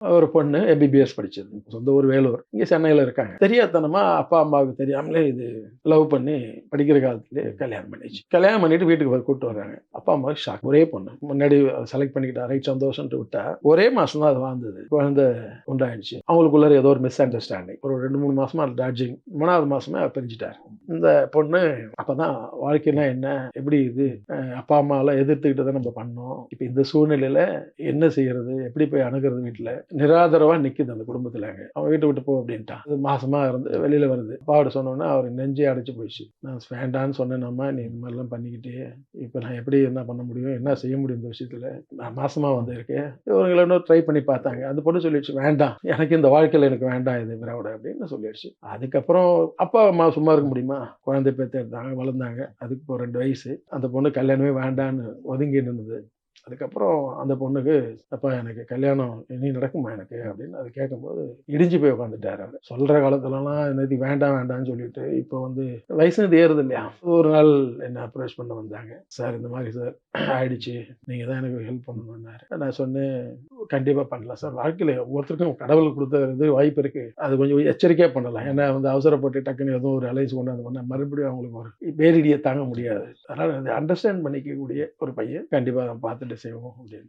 ஒரு பொண்ணு எம்பிபிஎஸ் படிச்சது. சொந்த ஊர் வேலூர். இங்க சென்னையில இருக்காங்க. தெரியாத்தனமா அப்பா, அம்மாவுக்கு தெரியாமலே இது லவ் பண்ணி படிக்கிற காலத்திலேயே கல்யாணம் பண்ணிச்சு. கல்யாணம் பண்ணிட்டு வீட்டுக்கு கூட்டு வர்றாங்க. அப்பா, அம்மாவுக்கு ஷாக். ஒரே பொண்ணு. முன்னாடி செலக்ட் பண்ணிக்கிட்டா. ரைட் சந்தோஷம்ன்ட்டு விட்டா. ஒரே மாசம் தான் அது வாழ்ந்தது. குழந்தை உண்டாயிடுச்சு. அவங்களுக்குள்ள ஏதோ ஒரு மிஸ் அண்டர்ஸ்டாண்டிங். ஒரு 2, 3 மாசமா டாட்ஜிங். 3வது மாசமே அவர் பிரிஞ்சுட்டாரு. இந்த பொண்ணு அப்பதான் வாழ்க்கைன்னா என்ன? எப்படி இது? அப்பா, அம்மாவெல்லாம் எதிர்த்துக்கிட்டு தான் நம்ம பண்ணோம். இப்ப இந்த சூழ்நிலையில என்ன செய்யறது? எப்படி போய் அணுகுறது வீட்ல? நிராதரவா நிக்குது அந்த குடும்பத்துலங்க. அவன் வீட்ட விட்டு போ அப்படின்ட்டான். அது மாசமா இருந்து வெளியில வருது. அப்பாவோட சொன்னோனே அவருக்கு நெஞ்சே அடைச்சு போயிடுச்சு. நான் வேண்டான்னு சொன்னேனம்மா, நீ இந்த மாதிரிலாம் பண்ணிக்கிட்டியே. இப்ப நான் எப்படி என்ன பண்ண முடியும்? என்ன செய்ய முடியும் இந்த விஷயத்துல? நான் மாசமா வந்திருக்கேன். இவங்கள இன்னும் ட்ரை பண்ணி பார்த்தாங்க. அந்த பொண்ணு சொல்லிடுச்சு, வேண்டாம். எனக்கு இந்த வாழ்க்கையில எனக்கு வேண்டாம் இது விரோட அப்படின்னு சொல்லிடுச்சு. அதுக்கப்புறம் அப்பா, அம்மா சும்மா இருக்க முடியுமா? குழந்தை பெத்து எடுத்தாங்க, வளர்ந்தாங்க. அதுக்கு இப்போ 2 வயசு. அந்த பொண்ணு கல்யாணமே வேண்டான்னு ஒதுங்கி நின்னுது. அதுக்கப்புறம் அந்த பொண்ணுக்கு, "அப்பா எனக்கு கல்யாணம் இனி நடக்குமா எனக்கு?" அப்படின்னு அது கேட்கும்போது இடிஞ்சு போய் உட்காந்துட்டாரு அவரு. சொல்ற காலத்துலலாம் இது வேண்டாம் வேண்டாம்ன்னு சொல்லிட்டு, இப்போ வந்து வயசும் ஏறுது இல்லையா? ஒரு நாள் என்ன அப்ரோச் பண்ண வந்தாங்க. "சார் இந்த மாதிரி சார் ஆயிடுச்சு. நீங்க தான் எனக்கு ஹெல்ப் பண்ணணும்னாரு." நான் சொன்னேன், "கண்டிப்பா பண்ணலாம் சார். வாழ்க்கையில ஒவ்வொருத்தருக்கும் கடவுள் குடுத்த இது வாய்ப்பு இருக்கு. அது கொஞ்சம் எச்சரிக்கையா பண்ணலாம். ஏன்னா வந்து அவசரப்பட்டு டக்குன்னு ஏதோ ஒரு அலைன்ஸ் கொண்டாந்து பண்ணா மறுபடியும் அவங்களுக்கு ஒரு பேரிடிய தாங்க முடியாது. அதனால அண்டர்ஸ்டாண்ட் பண்ணிக்கக்கூடிய ஒரு பையன். கண்டிப்பா பார்த்துட்டு செய்வோம்" அப்படின்னு.